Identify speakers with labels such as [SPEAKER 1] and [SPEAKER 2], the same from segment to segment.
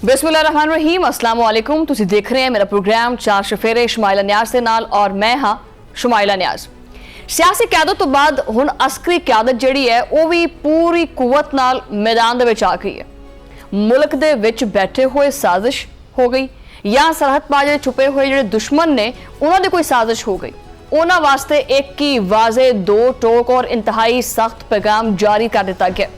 [SPEAKER 1] बिस्मिल्लाहिर्रहमानिर्रहीम, अस्सलाम वालेकुम। तुसी देख रहे हैं मेरा प्रोग्राम चार शफेरे शुमाइला न्याज के नाल और मैं हाँ शुमाइला न्याज। सियासी क्यादत तो बाद हुण अस्करी क्यादत जिहड़ी है वो भी पूरी कुवत नाल मैदान दे विच आ गई है। मुल्क दे विच बैठे हुए साजिश हो गई या सरहद पार जिहड़े छुपे हुए जिहड़े दुश्मन ने उन्हां दी कोई साजिश हो गई। उन्हां वास्ते एक ही वाजे दो टोक और इंतहाई सख्त पैगाम जारी कर दिता गया।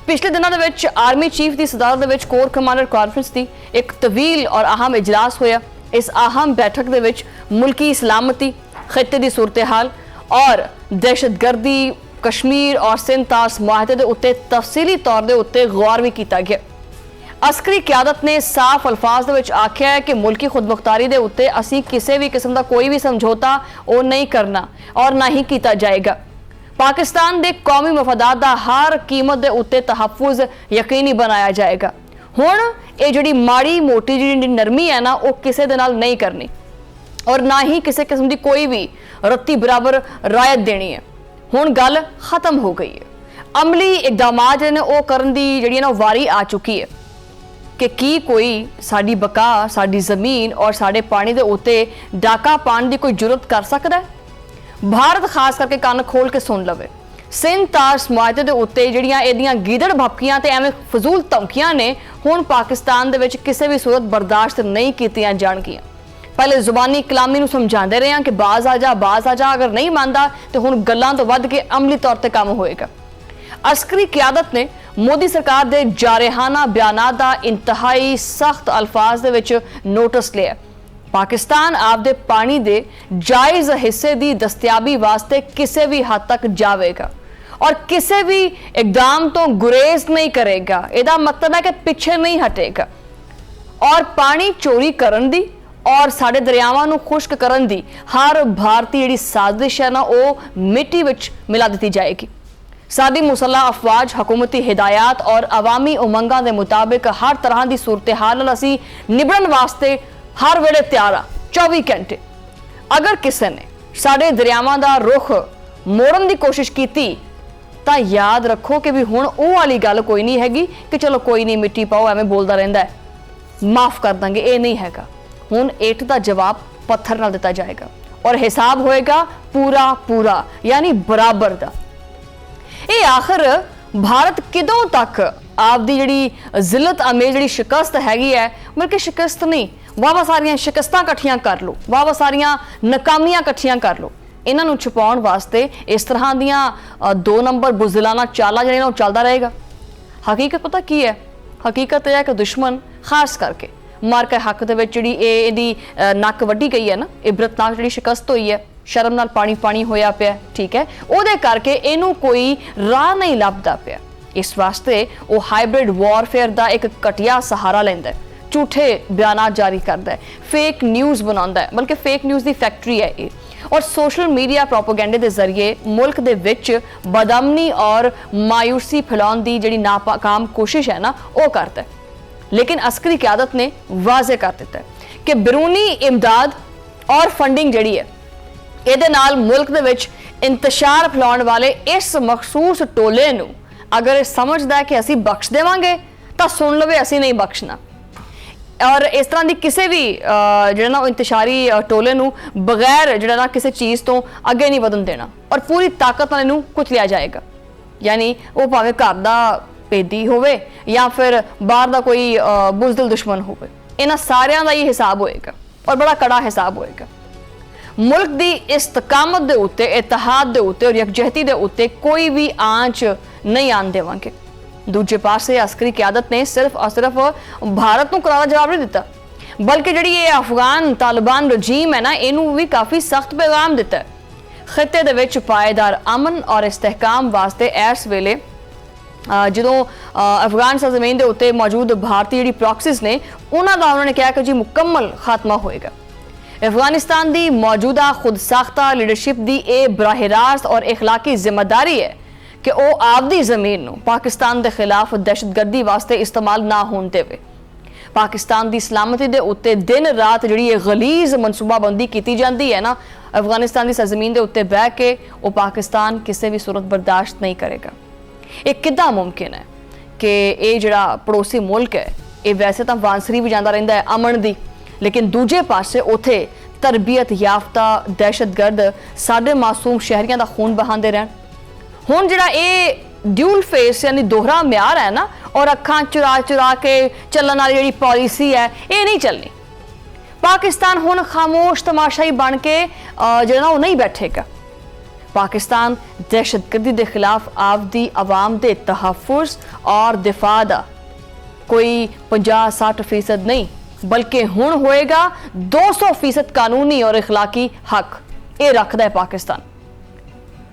[SPEAKER 1] पिछले दिनों के विच आर्मी चीफ की सदारत दे विच कोर कमांडर कॉन्फ्रेंस की एक तवील और अहम इजलास होया। इस अहम बैठक दे विच मुल्की सलामती, खिते की सूरत हाल और दहशतगर्दी, कश्मीर और सिंध तास मुआहदे के उत्ते तफसीली तौर के उत्ते गौर भी किया गया। अस्करी क्यादत ने साफ अल्फाज दे विच आख्या है कि मुल्की खुदमुख्तारी के उत्ते असीं किसी भी किस्म का कोई भी समझौता वो नहीं करना और ना ही किया जाएगा। पाकिस्तान के कौमी मफादात का हर कीमत के उत्ते तहफ़ुज़ यकीनी बनाया जाएगा। हुण ये जिहड़ी माड़ी मोटी जिहड़ी नरमी है ना वो किसी दे नाल नहीं करनी और ना ही किसी किस्म की कोई भी रत्ती बराबर रायत देनी है। हुण गल खत्म हो गई है। अमली इकदामात जिहड़े ने वो करन दी जिहड़ी ना वारी आ चुकी है कि की कोई साडी बका, साडी ज़मीन और साडे पानी के उत्ते डाका पाने की कोई जुरत कर सकता है? भारत खास करके कान खोल के सुन लवे। सिंध तास मुआहदे के उत्ते जिहड़ियां इहदियां गीदड़ भपकियां ते एवें फजूल धमकियां ने हुण पाकिस्तान दे विच किसी भी सूरत बर्दाश्त नहीं कीतियां जाणगियां। पहले जुबानी कलामी नूं समझाते रहे हैं कि बाज आ जा, अगर नहीं मानता तो हुण गल्लां तो वध के अमली तौर पर काम होएगा। अस्करी क्यादत ने मोदी सरकार के जारहाना बयानात का इंतहाई सख्त अल्फाज दे विच नोटिस लिया। पाकिस्तान आपदे पानी दे जायज़ हिस्से की दस्तियाबी वास्ते किसी भी हद तक जाएगा और किसी भी इकदाम तो गुरेज नहीं करेगा। इसका मतलब है कि पीछे नहीं हटेगा और पानी चोरी करन दी और साडे दरियावां नूं खुश्क करन दी हर भारतीय जिहड़ी साजिश है ना वो मिट्टी विच मिला दी जाएगी। साडी मुसल्ह अफवाज हुकूमती हिदायत और अवामी उमंगां दे मुताबिक हर तरह की सूरत हाल नाल असीं निबड़न वास्ते हर वेले तैयार आ 24 घंटे। अगर किसी ने साडे दरियावां दा रुख मोड़न की कोशिश की तो याद रखो कि भी हुण वो वाली गल कोई नहीं हैगी कि चलो कोई नहीं मिट्टी पाओ एवें बोलता रहिंदा है, माफ़ कर देंगे, ये नहीं हैगा। हुण ईट का जवाब पत्थर नाल दिता जाएगा और हिसाब होएगा पूरा पूरा यानी बराबर दा। ये आखिर भारत किदों तक आपदी जिहड़ी जिलत अमेज जिहड़ी शिकस्त हैगी है, बल्कि शिकस्त नहीं, वावा सारियां शिकस्तां इकट्ठियां कर लो, वावा सारियां नाकामियां इकट्ठियां कर लो। इन्हां नूं छुपाउण वास्ते इस तरह दियां 2 नंबर बुज़दिलाना चालां जिहड़ियां चलदा रहेगा। हकीकत पता की है? हकीकत यह है कि दुश्मन खास करके मार के हक दे विच जिहड़ी इहदी नक वड्डी गई है ना, इबरतनाक जिहड़ी शिकस्त होई है, शर्म नाल पानी पानी होया पिया, ठीक है, उहदे करके इहनूं कोई राह नहीं लभदा पिया। इस वास्ते वो हाइब्रिड वॉरफेयर का एक घटिया सहारा लैंदा है, झूठे बयान जारी करता है, फेक न्यूज़ बनाता है, बल्कि फेक न्यूज़ की फैक्ट्री है ये, और सोशल मीडिया प्रोपोगेंडे के जरिए मुल्क के विच बदअमनी और मायूसी फैलाने की जिहड़ी नाकाम कोशिश है ना वो करता है। लेकिन अस्करी क्यादत ने वाजे कर दिता है कि बैरूनी इमदाद और फंडिंग जिहड़ी है इहदे नाल मुल्क दे विच इंतशार फैलाउण वाले इस मखसूस टोले नूं अगर समझदा है कि असीं बख्श देवांगे तो सुन लवे असीं नहीं बख्शना और इस तरह की किसी भी जिहड़ा ना इंतशारी टोले नूं बगैर जिहड़ा ना किसी चीज़ तो अगे नहीं वधन देना और पूरी ताकत नाल इहनूं कुचलिया जाएगा। यानी वो भावें घर दा भेदी होवे या फिर बाहर दा कोई बुज़दिल दुश्मन होवे, इन्हां सारियां दा ही हिसाब होएगा और बड़ा कड़ा हिसाब होएगा। मुल्क की इस्तकामत दे उत्ते, इतिहाद दे उत्ते और यकजहती दे उत्ते कोई भी आंच नहीं आन देवांगे। दूजे पासे अस्करी क्यादत ने सिर्फ और सिर्फ भारत को करारा जवाब नहीं दिता, बल्कि जिहड़ी ये अफगान तालिबान रजीम है ना इनू भी काफ़ी सख्त पैगाम दिता है। खिते दे विच पायेदार अमन और इस्तेहकाम वास्ते इस वेले ਜਦੋਂ अफगान सरजमीन के उत्ते मौजूद भारतीय जिहड़ी प्रॉक्सिस ने उन्होंने कहा कि जी मुकम्मल खात्मा होएगा। अफगानिस्तान की मौजूदा खुद साख्ता लीडरशिप की यह बराह रास्त और इखलाकी जिम्मेदारी है कि वह आपदी जमीन नूं पाकिस्तान के खिलाफ दहशतगर्दी वास्ते इस्तेमाल ना होने देवे। पाकिस्तान की सलामती के उत्ते दिन रात जिहड़ी गलीज मनसूबाबंदी की जाती है ना, अफगानिस्तान की सरजमीन के उत्ते बह के वो पाकिस्तान किसी भी सूरत बर्दाश्त नहीं करेगा। ये किद्दां मुमकिन है कि ये जिहड़ा पड़ोसी मुल्क है ਇਹ ਵੈਸੇ ਤਾਂ ਵਾਂਸਰੀ ਵੀ ਜਾਂਦਾ ਰਹਿੰਦਾ ਹੈ ਅਮਨ ਦੀ, ਲੇਕਿਨ ਦੂਜੇ ਪਾਸੇ ਉੱਥੇ ਤਰਬੀਅਤ ਯਾਫਤਾ ਦਹਿਸ਼ਤਗਰਦ ਸਾਡੇ ਮਾਸੂਮ ਸ਼ਹਿਰੀਆਂ ਦਾ ਖੂਨ ਬਹਾਉਂਦੇ ਰਹਿਣ। ਹੁਣ ਜਿਹੜਾ ਇਹ ਡਿਊਲ ਫੇਸ यानी दोहरा म्यार है ना, और अखां चुरा चुरा के चलने वाली जी पॉलिसी है ये नहीं चलनी। पाकिस्तान हुण खामोश तमाशाई बन के जो ना वो नहीं बैठेगा। पाकिस्तान दहशतगर्दी के खिलाफ आपदी आवाम के तहफ़ुज़ और दिफा दा कोई 50-60% नहीं, बल्कि हुण होएगा 200% कानूनी और इखलाकी हक ये रखता है पाकिस्तान।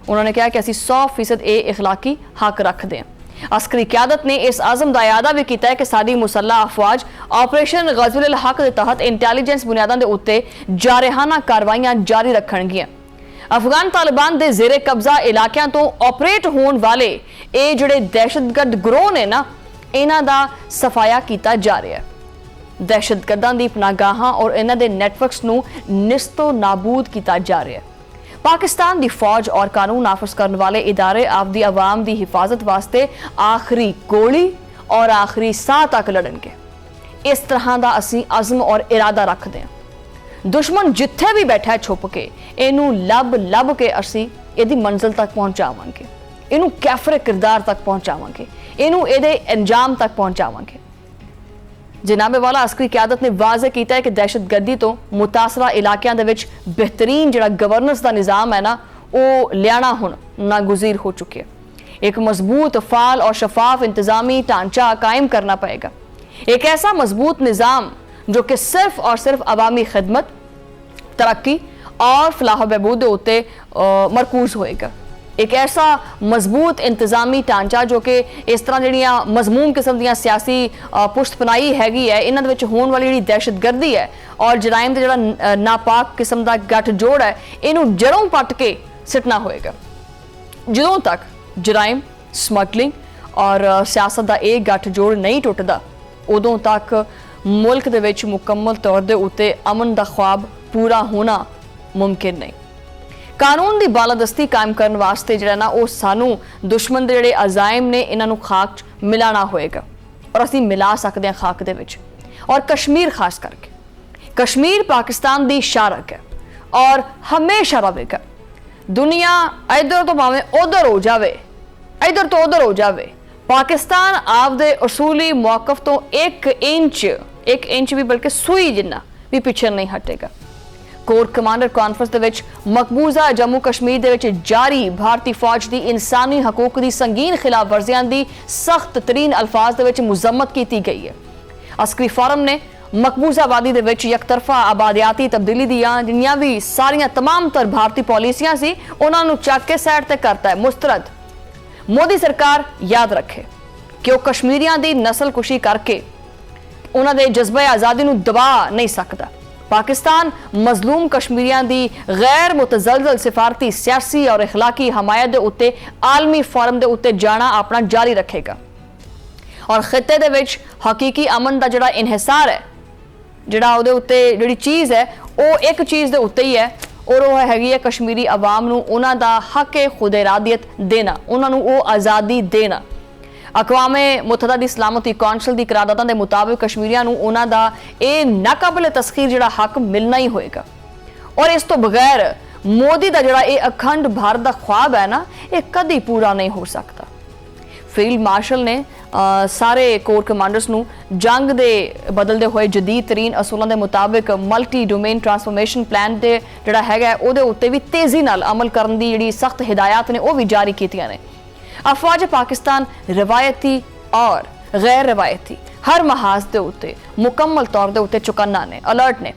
[SPEAKER 1] उन्होंने कहा कि असी 100% ये इखलाकी हक रखते हैं। अस्करी क्यादत ने इस आज़म का इरादा भी किया है कि साडी मुसल्ला अफवाज ऑपरेशन गज़वुल हक के तहत इंटैलीजेंस बुनियादां दे उत्ते जारहाना कार्रवाइयां जारी रखणगियां। अफगान तालिबान के जेरे कब्जा इलाकों तो ऑपरेट होने वाले ये जिहड़े दहशतगर्द गिरोह ने ना, इन्हां दा सफाया किया जा रहा है। दहशतगर्दां दी पनागाहां और इन्हां दे नेटवर्क्स नूं निस्तो नाबूद किया जा रहा है। पाकिस्तान की फौज और कानून नाफिज करने वाले इदारे आपदी आवाम की हिफाजत वास्ते आखिरी गोली और आखिरी साह तक लड़नगे। इस तरह का असी अज़म और इरादा रखते हैं। दुश्मन जिथे भी बैठा है छुप के इनू लब लब के असी इहदी मंजिल तक पहुंचावांगे, इनू कैफरे किरदार तक पहुंचावांगे, इनू इहदे अंजाम तक पहुंचावांगे। जनाबे वाला अस्करी क्यादत ने वाज़े किया है कि दहशतगर्दी तो मुतासरा इलाकों के विच बेहतरीन जिहड़ा गवर्नेंस का निज़ाम है ना, वो लियाना हुण नागुज़ीर हो चुके हैं। एक मजबूत फाल और शफाफ इंतजामी ढांचा कायम करना पड़ेगा। एक ऐसा मजबूत निज़ाम जो कि सिर्फ और सिर्फ अवामी खिदमत, तरक्की और फलाह बहबूद उत्ते मरकूज होएगा। एक ऐसा मजबूत इंतजामी ढांचा जो कि इस तरह जड़ियाँ मजमूम किस्म दी सियासी पुश्तपनाई हैगी है, इन्हां दे विच होण वाली जिहड़ी दहशतगर्दी है और जराइम दा जिहड़ा नापाक किस्म दा गठजोड़ है, इनू जड़ों पट के सिटना होएगा। जदों तक जराइम, स्मगलिंग और सियासत का यह गठजोड़ नहीं टुटदा, उदों तक मुल्क दे विच मुकम्मल तौर दे उत्ते अमन का ख्वाब पूरा होना मुमकिन नहीं। कानून की बालादस्ती कायम करने वास्ते जिहड़ा ना वो सानू दुश्मन दे जिहड़े अजाइम ने इन्हां नू खाक च मिलाना होएगा, और असीं मिला सकते हैं खाक दे विच। और कश्मीर खास करके, कश्मीर पाकिस्तान की शारक है और हमेशा रहेगा। दुनिया इधर तो भावें उधर हो जाए, इधर तो उधर हो जाए, पाकिस्तान आपदे उसूली मौकफ तो एक इंच भी बल्कि सूई जिन्ना भी पीछे नहीं हटेगा। कोर कमांडर कॉन्फ्रेंस दे विच मकबूजा जम्मू कश्मीर दे विच जारी भारतीय फौज की इंसानी हकूक की संगीन खिलाफ वर्जियां की सख्त तरीन अल्फाज दे विच मुजम्मत की गई है। अस्करी फोरम ने मकबूजा वादी दे विच यकतरफा आबादियाती तब्दीली दियां जिन्नियां भी सारियां तमाम तर भारतीय पॉलिसियां सी उन्हां नूं चक के साइड ते करता है मुस्तरद। मोदी सरकार याद रखे कि वो कश्मीरियां दी नस्लकुशी करके उन्हां दे जज्बे आज़ादी नूं दबा नहीं सकता। पाकिस्तान मजलूम कश्मीरियां दी गैर मुतजलजल सिफारती सियासी और इखलाकी हमायत दे उत्ते आलमी फोरम दे उत्ते जाना अपना जारी रखेगा और खिते दे विच हकीकी अमन दा जिहड़ा इन्हिसार है, जिहड़ा उहदे उत्ते जिहड़ी चीज़ है वो एक चीज़ दे उत्ते ही है, और वो हैगी है कश्मीरी अवाम नूं उन्हां दा हक खुद इरादियत देना, उन्हां नूं वो आज़ादी देना। अकवामे मुत्तहदा दी सलामती कौंसल की करारदातां दे मुताबिक कश्मीरियां नूं उन्हां दा ये नाकाबिल तस्खीर जिहड़ा हक मिलना ही होएगा, और इस तो बगैर मोदी दा जिहड़ा ये अखंड भारत दा ख्वाब है ना, ये कदी पूरा नहीं हो सकता। फील्ड मार्शल ने सारे कोर कमांडर्स नूं जंग दे बदलते हुए जदीद तरीन असूलों के मुताबिक मल्टी डोमेन ट्रांसफॉर्मेशन प्लान दे जिहड़ा हैगा उहदे उत्ते भी तेजी नाल अमल करन दी जिहड़ी सख्त हिदायत ने वो भी जारी कीतियां ने। अफवाज पाकिस्तान रवायती और गैर रवायती हर महाज के उत्ते मुकम्मल तौर के उत्ते चौकन्ना ने, अलर्ट ने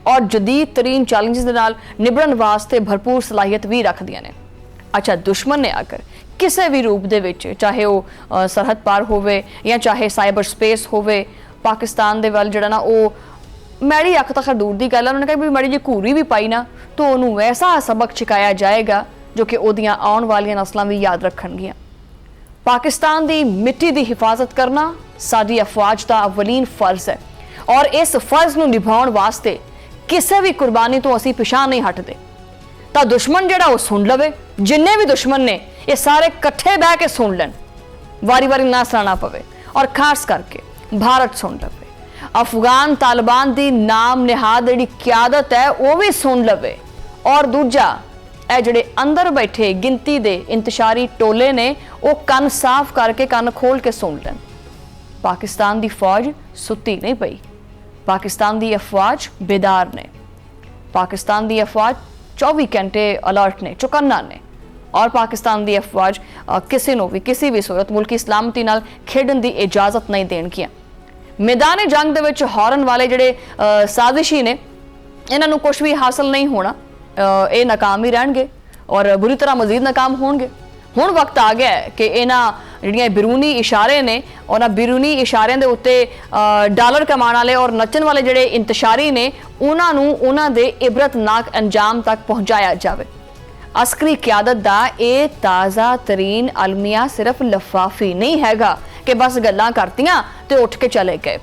[SPEAKER 1] और जदीद तरीन चैलेंजेस दे नाल निबड़न वास्ते भरपूर सलाहियत भी रखदियां ने। अच्छा, दुश्मन ने आकर किसी भी रूप दे विच, चाहे वो सरहद पार होवे या चाहे साइबर स्पेस होवे, पाकिस्तान दे वल जिहड़ा ना वो मैड़ी अख तक दूर की गल है, उन्होंने कहा भी मैड़ी जी घूरी भी पाई ना तो उन्होंने वैसा सबक सिखाया जाएगा जो कि उहदियां आउण वालियां नस्लां भी याद रखणगियां। पाकिस्तान की मिट्टी की हिफाजत करना साडी अफवाज का अवलीन फर्ज है और इस फर्ज नूं निभाउण वास्ते किसी भी कुर्बानी तो असीं पिछां नहीं हटदे। तो दुश्मन जिहड़ा वो सुन लवे, जिन्ने भी दुश्मन ने ये सारे कट्ठे बह के सुन लैन, वारी वारी ना सुनाना पवे और खास करके भारत सुन लवे। अफगान तालिबान की नाम निहाद जी क्यादत है वह भी सुन लवे, और दूजा ਇਹ ਜਿਹੜੇ अंदर बैठे गिनती के इंतशारी टोले ने वो कन साफ करके कन खोल के सुन लैन। पाकिस्तान की फौज सुती नहीं पई, पाकिस्तान की अफवाज बेदार ने, पाकिस्तान की अफवाज 24 घंटे अलर्ट ने, चौकन्ना ने, और पाकिस्तान की अफवाज किसी को भी किसी भी सूरत मुल्की सलामती नाल खेडन की इजाजत नहीं देणगियां। मैदान जंग दे विच हॉर्न वाले जिहड़े साजिशी ने इन्हां नूं कुछ भी हासिल नहीं होना, ये नाकाम ही रहणगे और बुरी तरह मजीद नाकाम होणगे। हुण वक्त आ गया है कि इन्हां जिहड़ियां बिरूनी इशारे ने और बिरूनी इशारिਆਂ ਦੇ ਉੱਤੇ ਡਾਲਰ ਕਮਾਉਣ ਵਾਲੇ और नचन वाले ਜਿਹੜੇ इंतशारी ने उन्हां नूं उन्हां दे इबरतनाक अंजाम तक पहुंचाया जावे। अस्करी क्यादत दा ये ताज़ा तरीन अलमिया सिर्फ लफाफी नहीं हैगा कि बस गल्लां करतियां ते उठ के चले गए।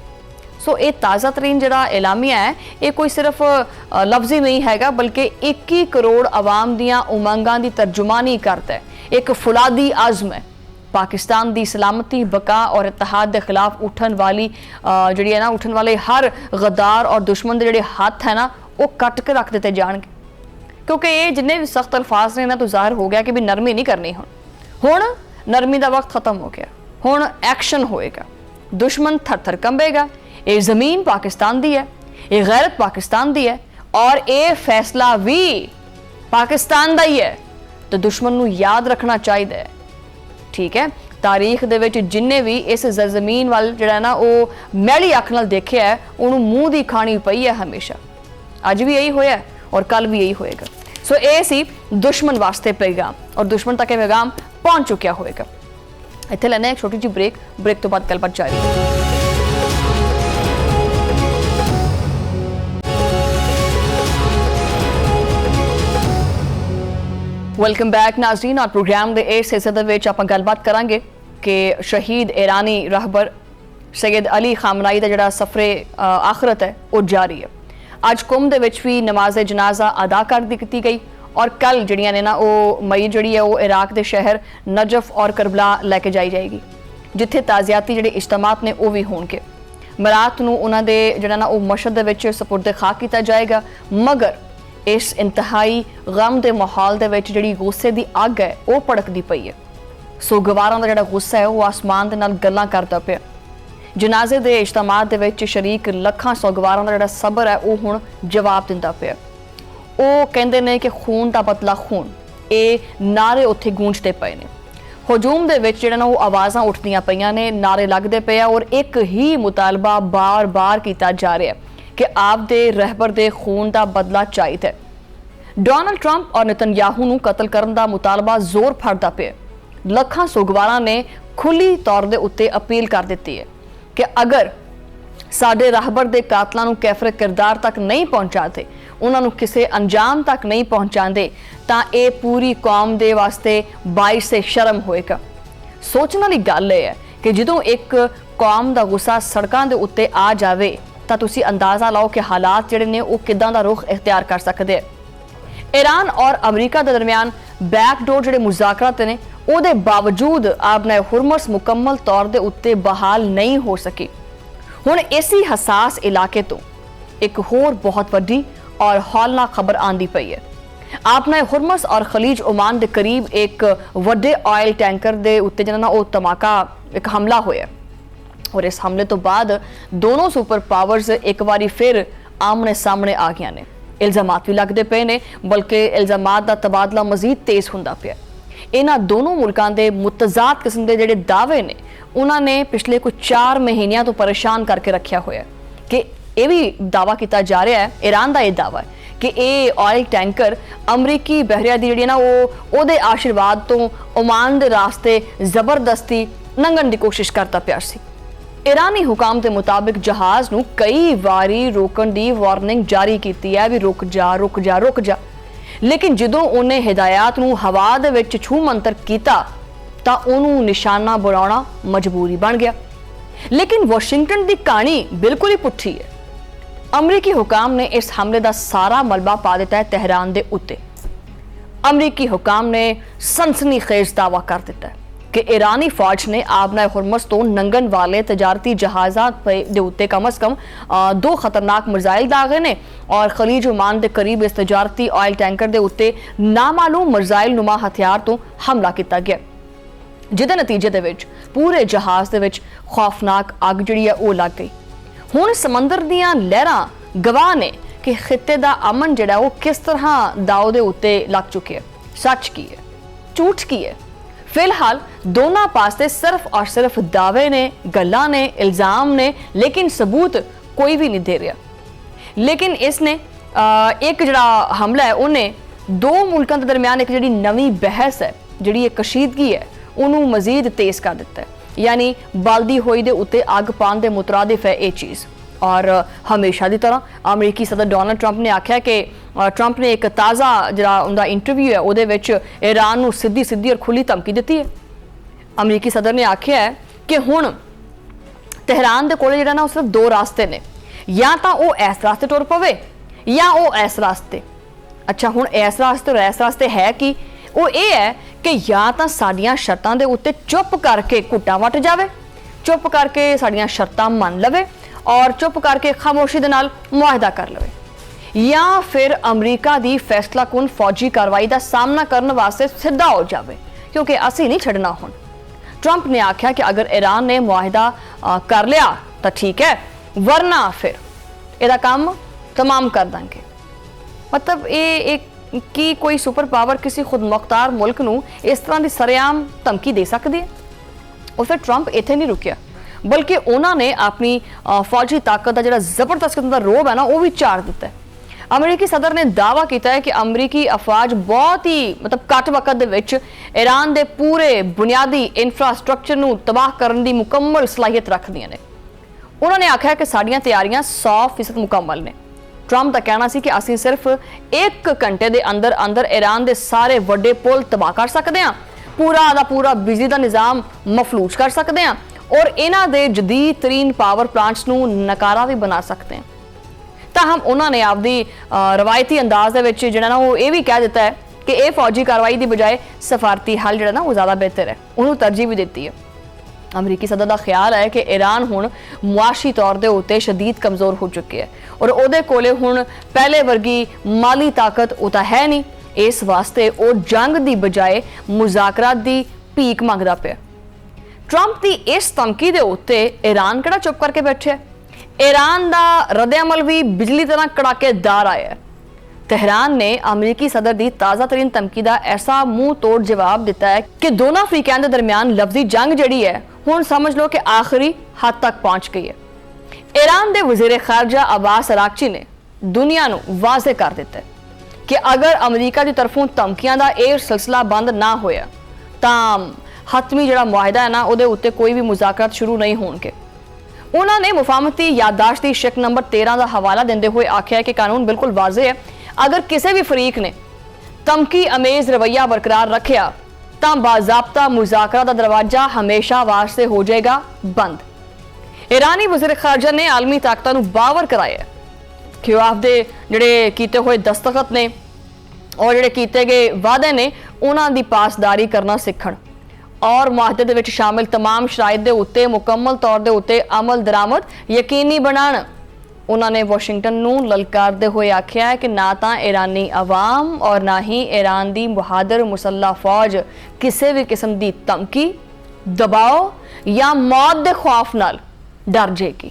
[SPEAKER 1] सो ये ताज़ा तरीन जिहड़ा एलामिया है ये कोई सिर्फ लफ्जी नहीं हैगा, बल्कि 21 करोड़ आवाम दियां उमंगां दी तर्जुमानी करता है, एक फुलादी आज़म है। पाकिस्तान की सलामती बका और इत्तेहाद के खिलाफ उठन वाली जी है ना उठन वाले हर गद्दार और दुश्मन के जोड़े हाथ है ना वो कट के रख दिते जाएंगे, क्योंकि ये जिन्ने भी सख्त अल्फाज ने ना तो जाहिर हो गया कि भी नरमी नहीं करनी। हुण नरमी का वक्त खत्म हो गया, हुण एक्शन होएगा, दुश्मन थर थर कंबेगा। ये ज़मीन पाकिस्तान दी है, ये गैरत पाकिस्तान दी है और ये फैसला भी पाकिस्तान का ही है, तो दुश्मन नूं याद रखना चाहिए। ठीक है, तारीख दे विच जिन्ने भी इस ज़मीन वाल जिहड़ा ना वो मैली अख नाल देखिया है उन्होंने मूँह दी खानी पई है हमेशा। अज भी यही होया और कल भी यही होएगा। सो ये सी दुश्मन वास्ते पैगाम और दुश्मन तक ये पैगाम पहुंच चुकिया होएगा। इत्थे लेने एक छोटी जी ब्रेक तो बाद गलबात जारी। वेलकम बैक नाज़रीन, और प्रोग्राम के इस हिस्से दे विच आपां गलबात करांगे कि शहीद ईरानी रहबर सैयद अली खामनाई का जिहड़ा सफरे आखरत है वो जारी है। अज कुम दे विच भी नमाज जनाजा अदा कर दी गई और कल जिहड़ियां ने ना वो मई जिहड़ी है वो इराक के शहर नजफ और करबला लैके जाई जाएगी, जिथे ताज़ियाती जिहड़े इज्तमात ने वो भी होणगे। मरात नूं उन्हां दे जिहड़ा ना वो मशहद दे विच सपुर्द खाक कीता जाएगा, मगर इस इंतहाई गम के माहौल दे विच जिहड़ी गुस्से की अग है वो भड़कती पई है। सो गवारां दा जिहड़ा गुस्सा है वो आसमान दे नाल गल्लां करदा पिया। जनाजे दे इज्तमात दे विच शरीक लखां सोगवारां दा जिहड़ा सबर है वो हुण जवाब दिंदा पिया। वो कहंदे ने कि खून दा बदला खून, ये नारे उत्थे गूंजते पे ने। हजूम दे विच जिहड़ा ना वो आवाज़ां उठदियां पईयां ने, नारे लगदे पे और एक ही मुतालबा बार बार कीता जा रहा है कि आप दे रहबर दे खून का बदला चाहिए। डोनाल्ड ट्रंप और नेतन्याहू नूं कतल करन दा मुतालबा जोर फड़दा पिया। लखां सोगवारां ने खुली तौर दे उत्ते अपील कर दी है कि अगर साडे रहबर दे कातलां नूं कैफरे किरदार तक नहीं पहुंचाते, उन्हां नूं किसी अंजाम तक नहीं पहुंचाते, तां ये पूरी कौम दे वास्ते बाइस शर्म होएगा। सोचने वाली गल है कि जदों एक कौम दा गुस्सा सड़कां दे उत्ते आ जावे तां तुसीं अंदाज़ा लाओ कि हालात जिहड़े ने वो किदां दा रुख इख्तियार कर सकते हैं। ईरान और अमरीका के दरमियान बैकडोर जिहड़े मुज़ाकरात ने उहदे बावजूद आपने हुरमस मुकम्मल तौर दे उत्ते बहाल नहीं हो सकी। हुण इसी हसास इलाके तो एक होर बहुत वड्डी और हौलनाक खबर आंदी पई है। आपने हुरमस और खलीज ओमान के करीब एक वड्डे ऑयल टैंकर दे उत्ते जिहड़ा ना वो धमाका एक हमला होया और इस हमले तो बाद दोनों सुपर पावर्स एक बारी फिर आमने सामने आ गया ने। इल्जामात भी लगते पे ने, बल्कि इल्जामात का तबादला मजीद तेज होंदा पिया। इन्हां दोनों मुल्कां दे मुतजाद किस्म के जिहड़े दावे ने उन्होंने पिछले कुछ 4 महीनों तो परेशान करके रखा होया कि यह भी दावा किया जा रहा है, ईरान का यह दावा है कि ये ऑयल टैंकर अमरीकी बहरिया की जी ना वो आशीर्वाद तो ओमान के रास्ते जबरदस्ती लंघन की कोशिश करता पिया सी। ईरानी हुकाम के मुताबिक जहाज नूं कई बारी रोकण की वार्निंग जारी की है भी रुक जा रुक जा रुक जा, लेकिन जदों उन्हें हिदायत नूं हवा दे विच छू मंतर कीता तां उहनूं निशाना बनाउणा मजबूरी बन गया। लेकिन वाशिंगटन की कहानी बिल्कुल ही पुट्ठी है। अमरीकी हुकाम ने इस हमले का सारा मलबा पा दिता है तेहरान के उत्ते। अमरीकी हुकाम ने सनसनीखेज दावा कर दिता है कि ईरानी फौज ने आबना हुरमस तो नंगन वाले तजारती जहाज़ां दे उत्ते कम अज़ कम 2 खतरनाक मिसाइल दागे ने और खलीज ओमान के करीब इस तजारती ऑयल टैंकर के उत्ते नामालूम मिसाइल नुमा हथियार तो हमला किया गया, जिहदे नतीजे दे विच पूरे जहाज़ दे विच खौफनाक अग जिहड़ी है वो लग गई। हुण समंदर दीयां लहरां गवाह ने कि खिते दा अमन जिहड़ा वो किस तरह दाव दे उत्ते लग चुके हैं। सच की है, झूठ की है? फिलहाल दोनों पासे सिर्फ और सिर्फ दावे ने, गल्लां ने, इल्जाम ने, लेकिन सबूत कोई भी नहीं दे रहा। लेकिन इसने एक जिहड़ा हमला है उन्हें 2 मुल्कों के दरमियान एक जिहड़ी नवी बहस है, जिहड़ी एक कशीदगी है, उन्होंने मजीद तेज कर दिता है। यानी बालदी होई दे उत्ते अग पान दे मुतरादिफ है ये चीज़। और हमेशा की तरह अमरीकी सदर डोनाल्ड ट्रंप ने आख्या कि ट्रंप ने एक ताज़ा जिहड़ा उनका इंटरव्यू है उहदे विच ईरान नूं सीधी सीधी और खुली धमकी दी है। अमरीकी सदर ने आख्या है कि हुण तेहरान दे कोले जिहड़ा ना सिर्फ 2 रास्ते ने, या तो वो इस रास्ते टुर पवे या वो इस रास्ते। अच्छा, हुण इस रास्ते और इस रास्ते है कि वो ये है कि या तो साडियां शर्तां दे उत्ते चुप करके घुट्टा वट जावे, चुप करके साडियां शर्तां मन लवे और चुप करके खामोशी दे नाल मुआहदा कर लवे, या फिर अमरीका दी फैसलाकुन फौजी कार्रवाई का सामना करने वास्ते सीधा हो जाए, क्योंकि असी नहीं छड़ना। हुण ट्रंप ने आख्या कि अगर ईरान ने मुआहदा कर लिया तो ठीक है, वरना फिर इहदा काम तमाम कर देंगे। मतलब ये एक की कोई सुपर पावर किसी खुद मुख्तार मुल्क नूं इस तरह की सरेआम धमकी दे सकती है? और फिर ट्रंप इत्थे नहीं रुकिया, बल्कि उन्होंने अपनी फौजी ताकत का जो जबरदस्त किस्म का रोब है ना वो भी चार दिता है। अमरीकी सदर ने दावा किया है कि अमरीकी अफवाज बहुत ही घट वक्त दे विच ईरान के पूरे बुनियादी इंफ्रास्ट्रक्चर नूं तबाह करने की मुकम्मल सलाहियत रखदियां ने। उन्होंने आख्या कि साडियां तैयारियां 100% मुकम्मल ने। ट्रंप का कहना सी कि असीं सिर्फ 1 घंटे के अंदर अंदर ईरान के सारे वड्डे पुल तबाह कर सकते हैं, पूरा का पूरा बिजली का निज़ाम मफलूज कर सकते हैं और इन्हां दे जदीद तरीन पावर प्लांट्स नूं नकारा भी बना सकते हैं। ताहम उन्होंने आपदी रवायती अंदाज दे विच जिहड़ा ना वो ये भी कह दिता है कि यह फौजी कार्रवाई की बजाय सफारती हल जिहड़ा ना वो ज़्यादा बेहतर है, उन्होंने तरजीह भी दी है। अमरीकी सदर का ख्याल है कि ईरान हुण मुआशी तौर के उत्ते शदीद कमज़ोर हो चुकी है और उहदे कोले हुण पहले वर्गी माली ताकत उता है नहीं। इस वास्ते वो जंग की बजाय मुज़ाकरात की भीख मंगदा पिया। ट्रंप की इस धमकी के उत्ते ईरान किहड़ा चुप करके बैठे? ईरान का रद्द-ए-अमल भी बिजली तरह कड़ाकेदार आया है। तेहरान ने अमरीकी सदर की ताज़ा तरीन धमकी का ऐसा मुंह तोड़ जवाब दिता है कि दोनों अफ्रीकान के दरमियान लफ्जी जंग जिहड़ी है हुण समझ लो कि आखिरी हद तक पहुंच गई है। ईरान के वज़ीर खारजा अब्बास अरागची ने दुनिया नूं वाज़े कर दिता है कि अगर अमरीका की तरफों धमकियां का यह सिलसिला बंद ना होया तां हतमी जिहड़ा मुआहदा है ना उहदे उत्ते कोई भी मुज़ाकरात शुरू नहीं होणगे। उन्होंने मुफाहमती याददाश्त की शिक नंबर 13 का हवाला देते हुए आख्या है कि कानून बिल्कुल वाज़े है, अगर किसी भी फरीक ने धमकी अमेज रवैया बरकरार रखिया तो बाज़ाब्ता मुज़ाकरा का दरवाजा हमेशा वास्ते हो जाएगा बंद। ईरानी वज़ीर खारजा ने आलमी ताकतां नूं बावर कराया कि वह आपदे जिहड़े कीते हुए दस्तखत ने और जिहड़े कीते गए वादे ने उन्हां दी पासदारी करना सीखण और मुआहदे दे विच शामिल तमाम शराइत दे उत्ते मुकम्मल तौर दे उत्ते अमल दरामद यकीनी बनाण। उन्होंने वाशिंगटन नूं ललकारदे हुए आख्या है कि ना तो ईरानी अवाम और ना ही ईरान की बहादुर मुसल्ला फौज किसी भी किस्म की धमकी, दबाव या मौत के खौफ नाल डर जाएगी।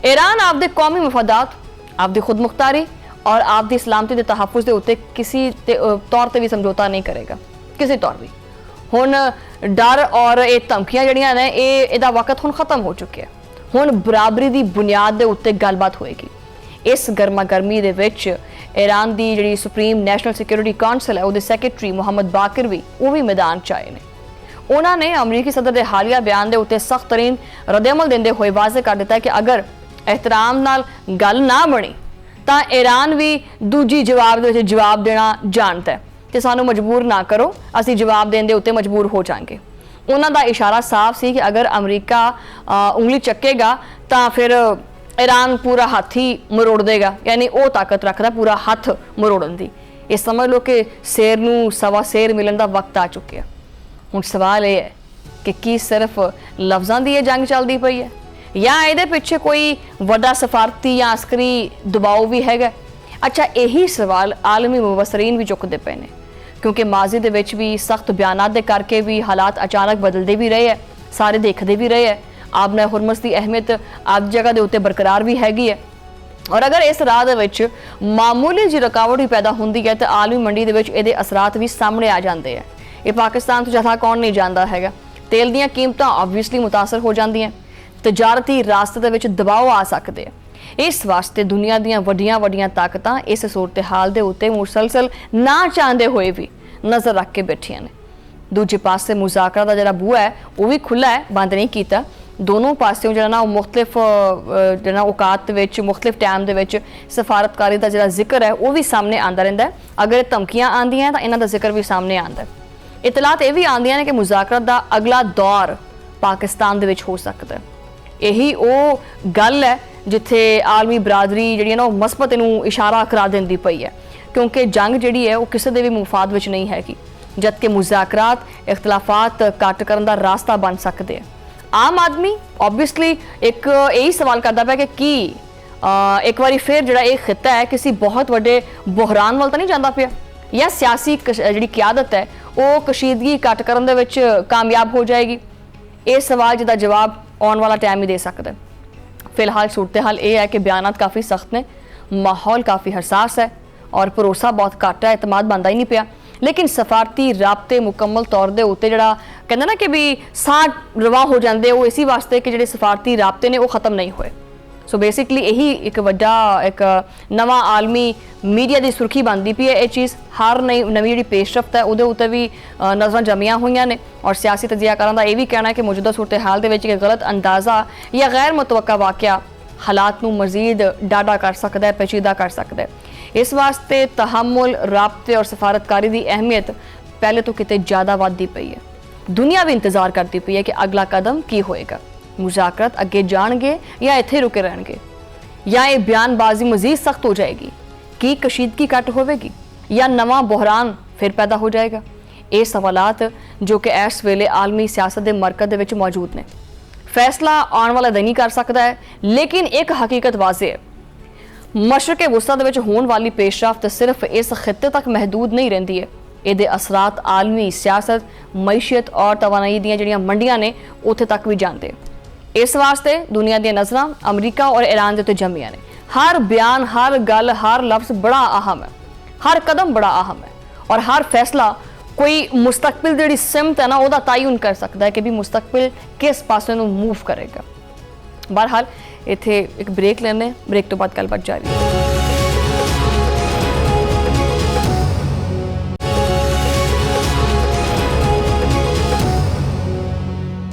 [SPEAKER 1] ईरान आपदे कौमी मफादात, आपदी खुद मुख्तारी और आपदी सलामती के तहफ़्फ़ुज़ के उत्ते किसी तौर पर भी समझौता नहीं करेगा, किसी तौर भी। हुण डर और ये धमकियां जड़ियां ने इहदा वक्त हुण खत्म हो चुके हैं। हुण बराबरी की बुनियाद के उत्ते गलबात होएगी। इस गर्मा गर्मी दे विच ईरान की जिहड़ी सुप्रीम नैशनल सिक्योरिटी काउंसिल है उहदे सैकटरी मोहम्मद बाकिर भी वो भी मैदान च आए ने। उन्होंने अमरीकी सदर के हालिया बयान के उत्ते सख्त तरीन रद्द-ए-अमल देंदे हुए वाज़े कर दिता है कि अगर एहतराम नाल गल ना बनी तो ईरान भी दूजी जवाब देना जानता है कि सानू मजबूर ना करो, असी जवाब देने के उत्ते मजबूर हो जाएंगे। उन्होंने इशारा साफ सी कि अगर अमरीका उंगली चकेगा तो फिर ईरान पूरा हाथ ही मरोड़ देगा, यानी वो ताकत रखता पूरा हाथ मरोड़न की। ये समझ लो कि शेर नूं सवा शेर मिलन का वक्त आ चुके हैं। ਹੁਣ ਸਵਾਲ ਇਹ ਹੈ ਕਿ ਕੀ ਸਿਰਫ ਲਫ਼ਜ਼ਾਂ ਦੀ ਇਹ ਜੰਗ ਚੱਲਦੀ ਪਈ ਹੈ ਜਾਂ ਇਹਦੇ ਪਿੱਛੇ ਕੋਈ ਵੱਡਾ ਸਫਾਰਤੀ ਜਾਂ ਅਸਕਰੀ ਦਬਾਅ ਵੀ ਹੈਗਾ। ਅੱਛਾ, ਇਹੀ ਸਵਾਲ ਆਲਮੀ ਮੁਬਸਰੀਨ ਵੀ ਚੁੱਕਦੇ ਪਏ ਨੇ, ਕਿਉਂਕਿ ਮਾਜ਼ੀ ਦੇ ਵਿੱਚ ਵੀ ਸਖਤ ਬਿਆਨਾਤ ਦੇ ਕਰਕੇ ਵੀ ਹਾਲਾਤ ਅਚਾਨਕ ਬਦਲਦੇ ਵੀ ਰਹੇ ਹੈ, ਸਾਰੇ ਦੇਖਦੇ ਵੀ ਰਹੇ ਹੈ। ਆਬਨਾ ਹੁਰਮਸ ਦੀ ਅਹਿਮੀਅਤ ਆਪ ਜਗ੍ਹਾ ਦੇ ਉੱਤੇ ਬਰਕਰਾਰ ਵੀ ਹੈਗੀ ਹੈ, ਔਰ ਅਗਰ ਇਸ ਰਾਹ ਦੇ ਵਿੱਚ ਮਾਮੂਲੀ ਜਿਹੀ ਰੁਕਾਵਟ ਵੀ ਪੈਦਾ ਹੁੰਦੀ ਹੈ ਤਾਂ ਆਲਮੀ ਮੰਡੀ ਦੇ ਵਿੱਚ ਇਹਦੇ ਅਸਰਾਤ ਵੀ ਸਾਹਮਣੇ ਆ ਜਾਂਦੇ ਹੈ। ਇਹ ਪਾਕਿਸਤਾਨ ਤੋਂ ਜ਼ਿਆਦਾ ਕੌਣ ਨਹੀਂ ਜਾਣਦਾ ਹੈਗਾ। ਤੇਲ ਦੀਆਂ ਕੀਮਤਾਂ ਆਬਵੀਅਸਲੀ ਮੁਤਾਸਰ ਹੋ ਜਾਂਦੀਆਂ, ਤਜਾਰਤੀ ਰਾਸਤੇ ਦੇ ਵਿੱਚ ਦਬਾਅ ਆ ਸਕਦੇ ਆ। ਇਸ ਵਾਸਤੇ ਦੁਨੀਆ ਦੀਆਂ ਵੱਡੀਆਂ ਤਾਕਤਾਂ ਇਸ ਸੂਰਤ-ਹਾਲ ਦੇ ਉੱਤੇ ਮੁਸਲਸਲ ਨਾ ਚਾਹੁੰਦੇ ਹੋਏ ਵੀ ਨਜ਼ਰ ਰੱਖ ਕੇ ਬੈਠੀਆਂ ਨੇ। ਦੂਜੇ ਪਾਸੇ ਮੁਜ਼ਾਕਰਾ ਦਾ ਜਿਹੜਾ ਬੂਹਾ ਹੈ ਉਹ ਵੀ ਖੁੱਲਾ ਹੈ, ਬੰਦ ਨਹੀਂ ਕੀਤਾ। ਦੋਨੋਂ ਪਾਸਿਓਂ ਜਿਹੜਾ ਨਾ ਉਹ ਮੁਖਤਲਿਫ ਜਿਹੜਾ ਔਕਾਤ ਦੇ ਵਿੱਚ ਮੁਖਤਲਿਫ ਟਾਈਮ ਦੇ ਵਿੱਚ ਸਫਾਰਤਕਾਰੀ ਦਾ ਜਿਹੜਾ ਜ਼ਿਕਰ ਹੈ ਉਹ ਵੀ ਸਾਹਮਣੇ ਆਉਂਦਾ ਰਹਿੰਦਾ ਹੈ। ਅਗਰ ਧਮਕੀਆਂ ਆਉਂਦੀਆਂ ਤਾਂ ਇਹਨਾਂ ਦਾ ਜ਼ਿਕਰ ਵੀ ਸਾਹਮਣੇ ਆਉਂਦਾ ਹੈ। ਇਤਲਾਤ ਇਹ ਵੀ ਆਉਂਦੀਆਂ ਨੇ ਕਿ ਮੁਜ਼ਾਕਰਾ ਦਾ ਅਗਲਾ ਦੌਰ ਪਾਕਿਸਤਾਨ ਦੇ ਵਿੱਚ ਹੋ ਸਕਦਾ ਹੈ। ਇਹੀ ਉਹ ਗੱਲ ਹੈ ਜਿੱਥੇ ਆਲਮੀ ਬਰਾਦਰੀ ਜਿਹੜੀ ਹੈ ਨਾ ਉਹ ਮਸਬਤ ਨੂੰ ਇਸ਼ਾਰਾ ਕਰਾ ਦਿੰਦੀ ਪਈ ਹੈ, ਕਿਉਂਕਿ ਜੰਗ ਜਿਹੜੀ ਹੈ ਉਹ ਕਿਸੇ ਦੇ ਵੀ ਮੁਫਾਦ ਵਿੱਚ ਨਹੀਂ ਹੈਗੀ, ਜਦਕਿ ਮੁਜ਼ਾਕਰਾਤ ਇਖਤਲਾਫਾਤ ਘੱਟ ਕਰਨ ਦਾ ਰਾਸਤਾ ਬਣ ਸਕਦੇ ਆ। ਆਮ ਆਦਮੀ ਆਬਵੀਅਸਲੀ ਇੱਕ ਇਹੀ ਸਵਾਲ ਕਰਦਾ ਪਿਆ ਕਿ ਕੀ ਇੱਕ ਵਾਰੀ ਫਿਰ ਜਿਹੜਾ ਇਹ ਖਿੱਤਾ ਹੈ ਕਿਸੇ ਬਹੁਤ ਵੱਡੇ ਬੁਹਰਾਨ ਵੱਲ ਤਾਂ ਨਹੀਂ ਜਾਂਦਾ ਪਿਆ, ਜਾਂ ਸਿਆਸੀ ਜਿਹੜੀ ਕਿਆਦਤ ਹੈ ਉਹ ਕਸ਼ੀਦਗੀ ਘੱਟ ਕਰਨ ਦੇ ਵਿੱਚ ਕਾਮਯਾਬ ਹੋ ਜਾਏਗੀ। ਇਹ ਸਵਾਲ ਜਿਹਦਾ ਜਵਾਬ ਆਉਣ ਵਾਲਾ ਟਾਈਮ ਹੀ ਦੇ ਸਕਦਾ। ਫਿਲਹਾਲ सूरत-हाल ਇਹ ਹੈ ਕਿ ਬਿਆਨਾਤ ਕਾਫੀ ਸਖਤ ਨੇ, ਮਾਹੌਲ ਕਾਫੀ ਹਸਾਸ ਹੈ ਔਰ ਭਰੋਸਾ ਬਹੁਤ ਘੱਟ ਹੈ, ਇਤਮਾਦ ਬਣਦਾ ਹੀ ਨਹੀਂ ਪਿਆ। ਲੇਕਿਨ ਸਫਾਰਤੀ ਰਾਬਤੇ ਮੁਕੰਮਲ ਤੌਰ ਦੇ ਉੱਤੇ ਜਿਹੜਾ ਕਹਿੰਦਾ ਨਾ ਕਿ ਵੀ ਸਾਹ ਰਵਾ ਹੋ ਜਾਂਦੇ, ਉਹ ਇਸੇ ਵਾਸਤੇ ਕਿ ਜਿਹੜੇ ਸਫਾਰਤੀ ਰਾਬਤੇ ਨੇ ਉਹ ਖਤਮ ਨਹੀਂ ਹੋਏ। ਸੋ ਬੇਸਿਕਲੀ ਇਹੀ ਇੱਕ ਵੱਡਾ ਇੱਕ ਨਵਾਂ ਆਲਮੀ ਮੀਡੀਆ ਦੀ ਸੁਰਖੀ ਬਣਦੀ ਪਈ ਹੈ। ਇਹ ਚੀਜ਼ ਹਰ ਨਵੀਂ ਜਿਹੜੀ ਪੇਸ਼ਰਫਤ ਹੈ ਉਹਦੇ ਉੱਤੇ ਵੀ ਨਜ਼ਰਾਂ ਜਮੀਆਂ ਹੋਈਆਂ ਨੇ, ਔਰ ਸਿਆਸੀ ਤਜਜ਼ੀਆਕਾਰਾਂ ਦਾ ਇਹ ਵੀ ਕਹਿਣਾ ਹੈ ਕਿ ਮੌਜੂਦਾ ਸੂਰਤ-ਹਾਲ ਦੇ ਵਿੱਚ ਇੱਕ ਗਲਤ ਅੰਦਾਜ਼ਾ ਜਾਂ ਗੈਰ ਮੁਤਵੱਕਾ ਵਾਕਿਆ ਹਾਲਾਤ ਨੂੰ ਮਜ਼ੀਦ ਡਾਢਾ ਕਰ ਸਕਦਾ ਹੈ, ਪੇਚੀਦਾ ਕਰ ਸਕਦਾ ਹੈ। ਇਸ ਵਾਸਤੇ ਤਹਮੁਲ, ਰਾਬਤੇ ਔਰ ਸਫਾਰਤਕਾਰੀ ਦੀ ਅਹਿਮੀਅਤ ਪਹਿਲੇ ਤੋਂ ਕਿਤੇ ਜ਼ਿਆਦਾ ਵੱਧਦੀ ਪਈ ਹੈ। ਦੁਨੀਆ ਵੀ ਇੰਤਜ਼ਾਰ ਕਰਦੀ ਪਈ ਹੈ ਕਿ ਅਗਲਾ ਕਦਮ ਕੀ ਹੋਏਗਾ। ਮੁਜ਼ਾਕਰਤ ਅੱਗੇ ਜਾਣਗੇ ਜਾਂ ਇੱਥੇ ਰੁਕੇ ਰਹਿਣਗੇ, ਜਾਂ ਇਹ ਬਿਆਨਬਾਜ਼ੀ ਮਜ਼ੀਦ ਸਖਤ ਹੋ ਜਾਏਗੀ, ਕੀ ਕਸ਼ੀਦਗੀ ਘੱਟ ਹੋਵੇਗੀ ਜਾਂ ਨਵਾਂ ਬੁਹਰਾਨ ਫਿਰ ਪੈਦਾ ਹੋ ਜਾਏਗਾ। ਇਹ ਸਵਾਲਾਤ ਜੋ ਕਿ ਇਸ ਵੇਲੇ ਆਲਮੀ ਸਿਆਸਤ ਦੇ ਮਰਕਜ਼ ਦੇ ਵਿੱਚ ਮੌਜੂਦ ਨੇ। ਫੈਸਲਾ ਆਉਣ ਵਾਲਾ ਦਿਨ ਹੀ ਕਰ ਸਕਦਾ ਹੈ, ਲੇਕਿਨ ਇੱਕ ਹਕੀਕਤ ਵਾਜ਼ਿਹ ਹੈ, ਮਸ਼ਰਕ ਵਸਤਾ ਦੇ ਵਿੱਚ ਹੋਣ ਵਾਲੀ ਪੇਸ਼ਰਫਤ ਸਿਰਫ ਇਸ ਖਿੱਤੇ ਤੱਕ ਮਹਿਦੂਦ ਨਹੀਂ ਰਹਿੰਦੀ ਹੈ। ਇਹਦੇ ਅਸਰਾਤ ਆਲਮੀ ਸਿਆਸਤ, ਮਈਸ਼ੀਅਤ ਔਰ ਤਵਾਨਾਈ ਦੀਆਂ ਜਿਹੜੀਆਂ ਮੰਡੀਆਂ ਨੇ ਉੱਥੇ ਤੱਕ ਵੀ ਜਾਂਦੇ। ਇਸ ਵਾਸਤੇ ਦੁਨੀਆ ਦੀਆਂ ਨਜ਼ਰਾਂ ਅਮਰੀਕਾ ਔਰ ਈਰਾਨ ਦੇ ਉੱਤੇ ਜੰਮੀਆਂ ਨੇ। ਹਰ ਬਿਆਨ, ਹਰ ਗੱਲ, ਹਰ ਲਫ਼ਜ਼ ਬੜਾ ਅਹਿਮ ਹੈ, ਹਰ ਕਦਮ ਬੜਾ ਅਹਿਮ ਹੈ, ਔਰ ਹਰ ਫੈਸਲਾ ਕੋਈ ਮੁਸਤਕਬਲ ਜਿਹੜੀ ਸਿਮਤ ਹੈ ਨਾ ਉਹਦਾ ਤਾਯੁਨ ਕਰ ਸਕਦਾ ਹੈ ਕਿ ਵੀ ਮੁਸਤਕਬਲ ਕਿਸ ਪਾਸੇ ਨੂੰ ਮੂਵ ਕਰੇਗਾ। ਬਹਰਹਾਲ ਇੱਥੇ ਇੱਕ ਬ੍ਰੇਕ ਲੈਣੇ, ਬ੍ਰੇਕ ਤੋਂ ਬਾਅਦ ਗੱਲਬਾਤ ਜਾਰੀ ਹੈ।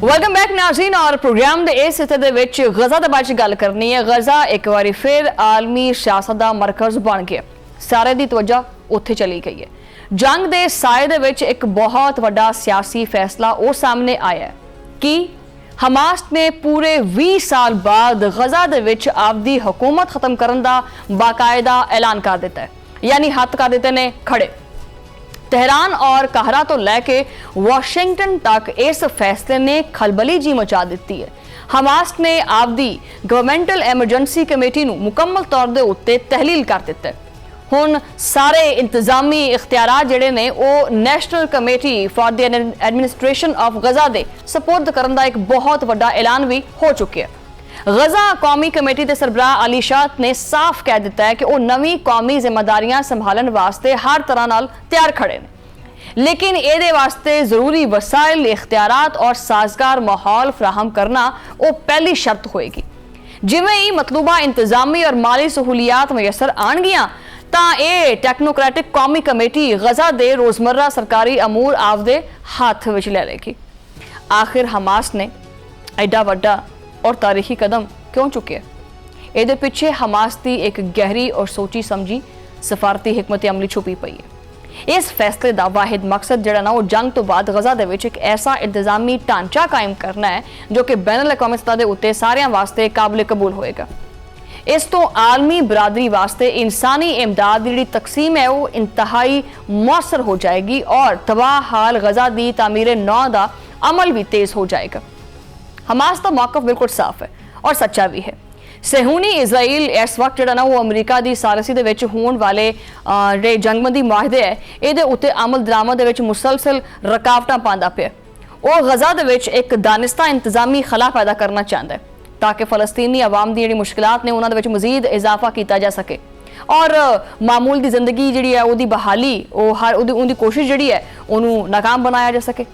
[SPEAKER 1] वेलकम बैक नाज़रीन, और प्रोग्राम के इस हिस्से दे विच गज़ा दे बारे गल करनी है। गज़ा एक बार फिर आलमी सियासत का मरकज़ बन गया, सारे दी तवज्जो उत्थे चली गई है। जंग के साए दे विच एक बहुत वड्डा सियासी फैसला वो सामने आया है कि हमास ने पूरे 20 साल बाद गज़ा दे विच आपदी हुकूमत खत्म करने का बाकायदा ऐलान कर दिता है, यानी हथ कर दिते ने खड़े। तेहरान और काहरा तो लैके वाशिंगटन तक इस फैसले ने खलबली जी मचा दी है। हमास ने आपदी गवर्नमेंटल एमरजेंसी कमेटी नूं मुकम्मल तौर दे उत्ते तहलील कर दिता है। हुण सारे इंतजामी इख्तियारात जिहड़े ने वो national committee for the administration of Gaza दे सपुर्द करन दा एक बहुत वड्डा ऐलान भी हो चुके हैं। गज़ा कौमी कमेटी के सरबराह अली शाह ने साफ कह दिता है कि वो नवी कौमी जिम्मेदारियां संभालने वास्ते हर तरह नाल तैयार खड़े ने, लेकिन ये वास्ते जरूरी वसाइल, इख्तियारात और साजगार माहौल फराहम करना वो पहली शर्त होएगी। जिवें ही मतलूबा इंतजामी और माली सहूलियात मैसर आनगियां तां ये टैक्नोक्रेटिक कौमी कमेटी गज़ा दे रोजमर्रा सरकारी अमूर आपदे हाथ विच ले लेगी। आखिर हमास ने एडा वड्डा और तारीखी कदम क्यों चुके? ਇਹਦੇ ਪਿੱਛੇ ਹਮਾਸ ਦੀ ਇੱਕ ਗਹਿਰੀ ਔਰ ਸੋਚੀ ਸਮਝੀ ਸਫਾਰਤੀ ਹਿਕਮਤ ਅਮਲੀ ਛੁਪੀ ਪਈ ਹੈ। ਇਸ ਫੈਸਲੇ ਦਾ ਵਾਹਿਦ ਮਕਸਦ ਜਿਹੜਾ ਨਾ ਉਹ ਜੰਗ ਤੋਂ ਬਾਅਦ ਗਜ਼ਾ ਦੇ ਵਿੱਚ ਇੱਕ ਐਸਾ ਇੰਤਜ਼ਾਮੀ ਢਾਂਚਾ ਕਾਇਮ ਕਰਨਾ ਹੈ ਜੋ ਕਿ ਬੈਨ ਅਲ-ਅਕਵਾਮੀ ਸਤਹ ਦੇ ਉੱਤੇ ਸਾਰਿਆਂ ਵਾਸਤੇ ਕਾਬਿਲ ਕਬੂਲ ਹੋਏਗਾ। इस तो आलमी बरादरी वास्ते इंसानी इमदाद की जिहड़ी तकसीम है वो इंतहाई मौसर हो जाएगी और तबाह हाल गजा की तामीर नौ का अमल भी तेज हो जाएगा। हमास का मौकफ बिल्कुल साफ है और सच्चा भी है। सहूनी इजराइल इस वक्त जो वो अमरीका की सालसी दे विच होण वाले जे जंगबंदी मुआहदे है ये उत्ते अमल दरामद दे विच मुसलसल रुकावटां पांदा पिया। वो गजा दे विच एक दानिस्ता इंतजामी खला पैदा करना चाहता है ताकि फलस्तीनी आवाम की जिहड़ी मुश्किलात ने उन्हां दे विच मजीद इजाफा किया जा सके और मामूल की जिंदगी जिहड़ी है उहदी बहाली उहदी कोशिश जिहड़ी है उहनूं नाकाम बनाया जा सके।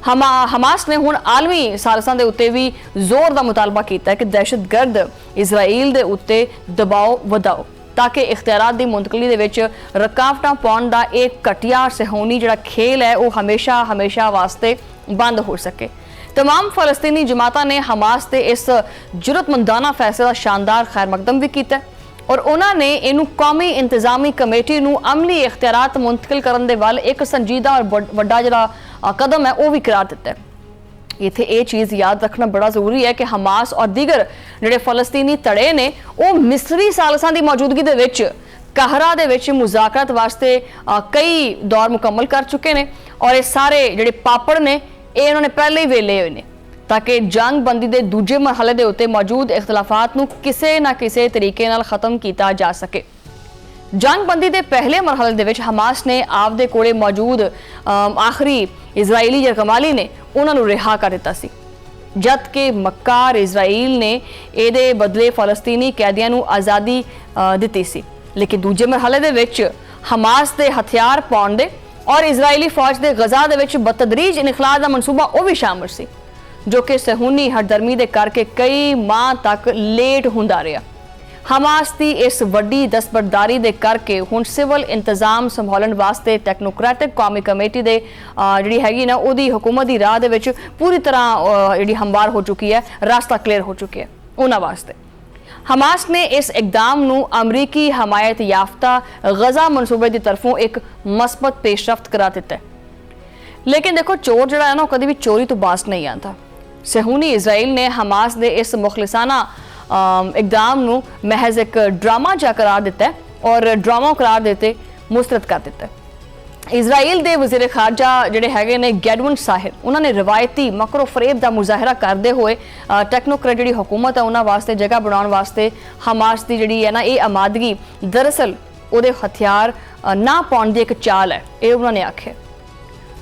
[SPEAKER 1] हमास ने हुण आलमी सालसां दे उत्ते भी जोर का मुतालबा किया है कि दहशतगर्द इजराइल दे उत्ते दबाव वधाओ ताकि इख्तियारात की मुंतकली दे विच रुकावटां पाउण दा एक घटिया सहूनी जिहड़ा खेल है वो हमेशा हमेशा वास्ते बंद हो सके। तमाम फलस्तीनी जमातां ने हमास के इस जुरतमंदाना फैसले का शानदार खैर मकदम भी किया और उन्होंने इनू कौमी इंतजामी कमेटी नू अमली इख्तियारात मुंतकिल करन दे वल एक संजीदा और वड्डा जिहड़ा कदम है वो भी करार दिता है। इत्थे ये चीज़ याद रखना बड़ा जरूरी है कि हमास और दीगर जिहड़े फलस्तीनी धड़े ने वो मिस्री सालसां दी मौजूदगी दे विच कहरा दे विच मुज़ाकरात वास्ते कई दौर मुकम्मल कर चुके हैं और ये सारे जिहड़े पापड़ ने ये इन्होंने पहले ही वेले हुए हैं ताकि जंग बंदी के दूजे मरहले के उत्ते मौजूद इख्तलाफात नूं किसी ना किसी तरीके नाल खत्म किया जा सके। जंग बंदी के पहले मरहले दे विच हमास ने आपदे कोले मौजूद आखिरी इजराइली जरकमाली ने उन्होंने रिहा कर दिता सी जबकि मक्कार इजराइल ने ये बदले फलस्तीनी कैदियों नूं आज़ादी दी सी। लेकिन दूजे मरहले दे विच हमास के हथियार पाउण दे और इजरायली फौज के गजा दे विच बतदरीज इनखला का मनसूबा वह भी शामिल सी जो कि सहूनी हरदर्मी दे करके कई माह तक लेट हुंदा रहा। हमास की इस वड्डी दस्तबरदारी दे करके हुण सिविल इंतजाम संभालण वास्ते टैक्नोक्रेटिक कौमी कमेटी दे जिहड़ी हैगी ना उहदी हुकूमत की राह दे विच पूरी तरह जिहड़ी हमवार हो चुकी है, रास्ता क्लीयर हो चुकी है उन्हां वास्ते। हमास ने इस इकदाम नूं अमरीकी हमायत याफ्ता गजा मनसूबे की तरफों एक मस्बत पेशरफ्त करार दिता है। लेकिन देखो चोर जिहड़ा है ना कभी भी चोरी तो बाज नहीं आता। सहूनी इजराइल ने हमास दे इस मुखलिसाना इकदाम नूं महज एक ड्रामा जा करार दिता है और ड्रामा करार देते मुस्तरद कर दिता है। इजराइल के वजीर खारजा जिहड़े हैगे ने गैडवन साहिर उन्होंने रवायती मकरो फरेब का मुजाहरा करते हुए टैक्नोक्रेट जिहड़ी हुकूमत है उन्होंने वास्ते जगह बनाने वास्ते हमास की जिहड़ी है ना ये आमादगी दरअसल उहदे हथियार ना पाउण दी एक चाल है ये उन्होंने आख्या।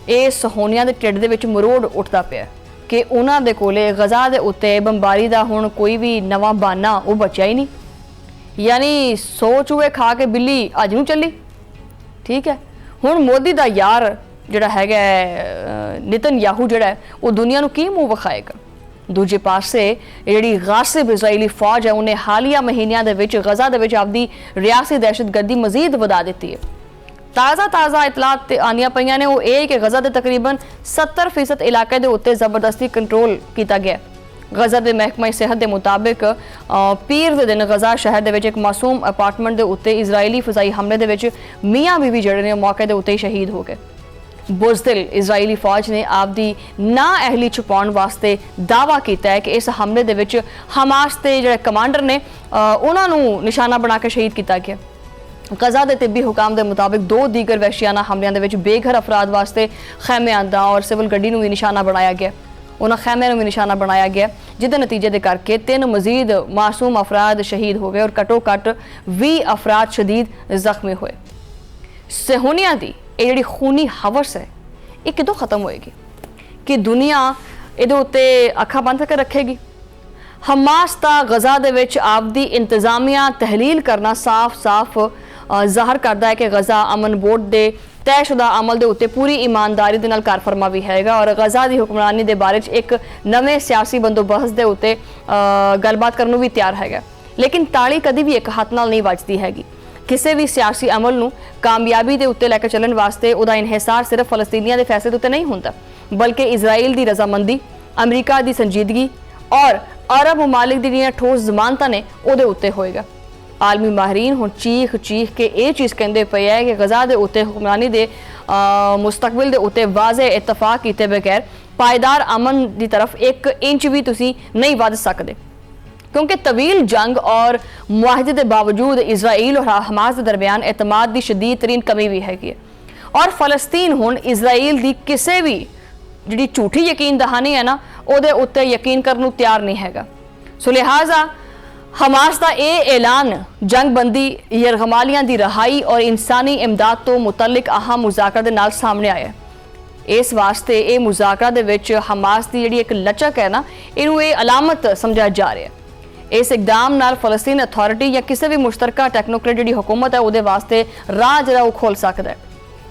[SPEAKER 1] ये सहोनिया के ढिड दे विच मरोड़ उठता पिया कि उन्हां दे कोले गजा दे उत्ते बंबारी का हुण कोई भी नवा बहाना वो बचा ही नहीं। यानी 100 चूहे खा के बिल्ली अज नूं चली। ठीक है, हुण मोदी का यार जिहड़ा हैगा नेतन्याहू जिहड़ा है वो दुनिया नूं की मूँह विखाएगा। दूजे पासे जिहड़ी गासिब इजराइली फौज है उन्हें हालिया महीनों दे विच गजा दे विच आपदी रियासी दहशतगर्दी मजीद वधा दी है। ताज़ा इतलात आनिया पईयां ने वो ये कि गजा के तकरीबन 70% इलाके के उत्ते जबरदस्ती कंट्रोल किया गया। गजा के महकमा सेहत के मुताबिक पीर के दिन गजा शहर के एक मासूम अपार्टमेंट के उत्ते इजराइली फजाई हमले के विच मियाँ बीवी जड़े ने मौके के उत्ते शहीद हो गए। बुज़दिल इजराइली फौज ने आपदी ना अहली छुपाउण वास्ते दावा किया है कि इस हमले के विच हमास के जिहड़े कमांडर ने उन्होंने निशाना बना के शहीद किया गया। गजा के तिब्बी हुकाम के मुताबिक 2 दीगर वहशियाना हमलों के बेघर अफराद वास्ते खैमियां दा और सिविल गड्डी भी निशाना बनाया गया। उन्होंने खैमियां भी निशाना बनाया गया जिसके नतीजे के करके 3 मजीद मासूम अफराद शहीद हो गए और घट्टो घट्ट 20 अफराद शदीद जख्मी हुए। सहूनिया की ये जी खूनी हवस है ये कितों खत्म होएगी कि दुनिया ये उत्ते अखा बंद करके रखेगी। हमास का गजा दे विच आपदी इंतजामिया तहलील करना साफ साफ ज़ाहिर करता है कि गजा अमन बोर्ड के तयशुदा अमल के उत्ते पूरी ईमानदारी दे नाल कारफरमा भी हैगा और गजा की हुक्मरानी के बारे एक नवे सियासी बंदोबस्त के उत्ते गलबात करने भी तैयार है। लेकिन ताली कभी भी एक हाथ नाल नहीं वजती हैगी। किसी भी सियासी अमल नूं कामयाबी के उत्ते लैके चलण वास्ते उहदा इन्हिसार सिर्फ फलस्तीनियां के फैसले उत्ते नहीं होंदा बल्कि इजराइल की रजामंदी, अमरीका की संजीदगी और अरब ममालिक दी जिहड़ियां ठोस जमानतां ने उहदे उत्ते होएगा। आलमी माहरीन हुण चीख के ये चीज़ कहते पे है कि गजा के उत्ते हुक्मरानी के मुस्तकबिल के उत्ते वाज़े इतफाक किए बगैर पायदार अमन की तरफ 1 इंच भी तुसी नहीं वध सकते। क्योंकि तवील जंग और मुआहदे के बावजूद इजराइल और हमास के दरमियान एतमाद की शदीद तरीन कमी भी हैगी और फलस्तीन हुण इजराइल की किसी भी जी झूठी यकीन दहानी है ना उहदे उत्ते यकीन करने नूं तैयार नहीं हैगा। सो लिहाजा हमास का यह ऐलान जंगबंदी यरगमालियां की रहाई और इंसानी इमदाद तो मुतलिक अहम मुज़ाकरा दे नाल सामने आया। इस वास्ते ये मुज़ाकरा दे विच हमास की जिहड़ी एक लचक है ना इनू ये अलामत समझा जा रहा है। इस इकदाम नाल फलस्तीन अथॉरिटी या किसी भी मुश्तरका टैक्नोक्रेट जिहड़ी हुकूमत है उहदे वास्ते राह जिहड़ा वो खोल सकता है,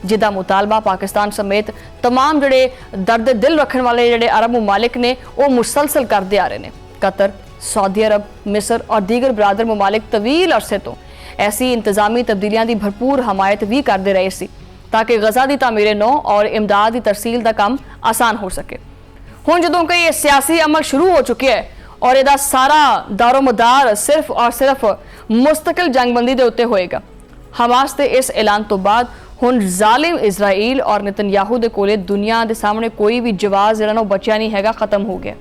[SPEAKER 1] जिहदा मुतालबा पाकिस्तान समेत तमाम जिहड़े दर्द दिल रखने वाले जिहड़े अरब मुमालिक ने वो मुसलसल करते आ रहे हैं। कतर, सऊदी अरब, मिस्र और दीगर बरादर मुमालिक तवील अरसे तो ऐसी इंतजामी तब्दीलियां की भरपूर हमायत भी करते रहे सी ताकि गजा की तामीर नौ और इमदाद की तरसील का काम आसान हो सके। हुण जदों कि ये सियासी अमल शुरू हो चुके है और इसका सारा दारोमदार सिर्फ और सिर्फ मुस्तकिल जंगबंदी के उत्ते होएगा। हमास के इस ऐलान तो बाद हुण जालिम इजराइल और नेतन्याहू दे कोले दुनिया के सामने कोई भी जवाब जिहड़ा ना बचिया नहीं हैगा, खत्म हो गया,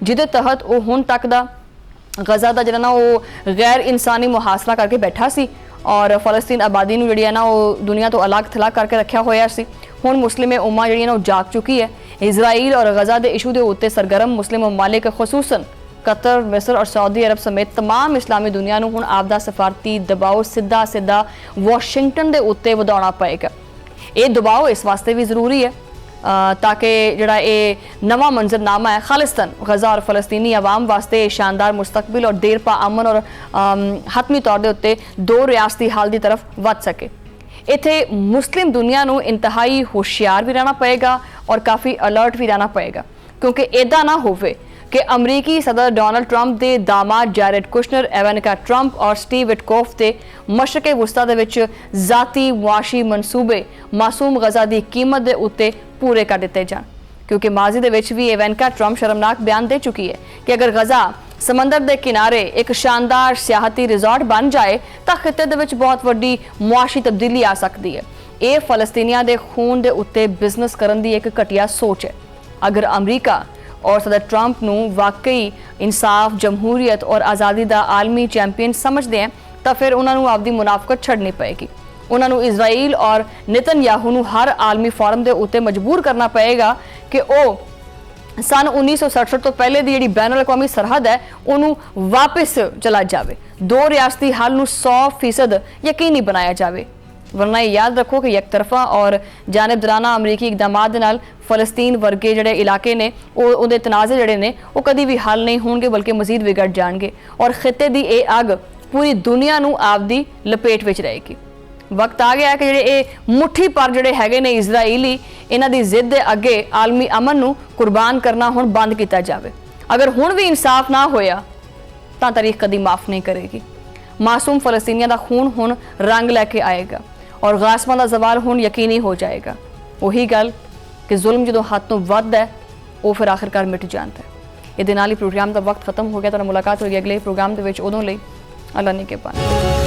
[SPEAKER 1] जिहदे तहत वो हुण तक दा गजा का जिहड़ा ना वो गैर इंसानी मुहासरा करके बैठा सी और फलस्तीन आबादी नूं जिहड़ी है ना वो दुनिया तो अलग थलग करके रखा होया सी। हुण मुस्लिम उम्मा जिहड़ी है ना वो जाग चुकी है। इजराइल और गजा के इशू के उत्ते सरगर्म मुस्लिम ममालिक खुसूसन कतर, मिस्र और सऊदी अरब समेत तमाम इस्लामी दुनिया नूं हुण आपदा सफारती दबाव सीधा सीधा वाशिंगटन के उत्ते वधाउणा पएगा। ये दबाव इस वास्ते भी जरूरी है ताकि जिहड़ा ये नवा मंजरनामा है खालिस्तान गजा और फलस्तीनी अवाम वास्ते शानदार मुस्तकबिल और देर पा अमन और हतमी तौर के उत्ते दो रियासती हाल की तरफ वध सके। इत्थे मुस्लिम दुनिया नूं इंतहाई होशियार भी रहना पएगा और काफ़ी अलर्ट भी रहना पएगा, क्योंकि इदा ना होवे कि अमरीकी सदर डोनाल्ड ट्रंप के दामाद जैरेड कुशनर, इवांका ट्रंप और स्टीव विटकोफ के मशरक़ वुस्ता दे विच ज़ाती मुआशी मनसूबे मासूम गजा की कीमत के उत्ते पूरे कर दिते जान। क्योंकि माजी दे विच भी इवांका ट्रंप शर्मनाक बयान दे चुकी है कि अगर गजा समंदर के किनारे एक शानदार सियाहती रिजॉर्ट बन जाए तो खिते दे विच बहुत वड्डी मुआशी तब्दीली आ सकती है। ये फलस्तीनियां दे खून दे उत्ते बिजनेस करन दी एक घटिया सोच है। अगर अमरीका और सदर ट्रंप नूं वाकई इंसाफ, जमहूरीयत और आज़ादी का आलमी चैंपियन समझते हैं तो फिर उन्होंने आपकी मुनाफकत छड़नी पएगी। उन्होंने इजराइल और नेतन्याहू नूं हर आलमी फोरम के उत्ते मजबूर करना पएगा कि वो सन 1967 तो पहले की जी बैन अवी सरहद है उन्होंने वापस चला जाए, दो रियासती हल नूं 100% यकीनी बनाया जाए। वरना याद रखो कि एक तरफा और जानिबदाराना अमरीकी इकदामात दे नाल फलस्तीन वर्गे जिहड़े इलाके ने उहदे तनाज़े जिहड़े ने वो कभी भी हल नहीं होणगे बल्कि मजीद बिगड़ जाएंगे और खिते की ये अग पूरी दुनिया नूं आपदी लपेट विच रहेगी। वक्त आ गया कि जिहड़े मुट्ठी पर जिहड़े हैगे ने इजराइली इन्हां दी जिद दे अगे आलमी अमन नूं कुर्बान करना हुण बंद किया जाए। अगर हुण भी इंसाफ ना होया तां तारीख कदी माफ़ नहीं करेगी। मासूम फलस्तीनियां दा खून हुण रंग लैके आएगा और गासमां दा जवाल हुण यकीनी हो जाएगा। वही गल कि जुल्म जो हद तो वध है वो फिर आखिरकार मिट जाता है। ये नाल ही प्रोग्राम का वक्त खत्म हो गया। तो मुलाकात होगी अगले प्रोग्राम के उदों लई। अल्लाह ने के पान।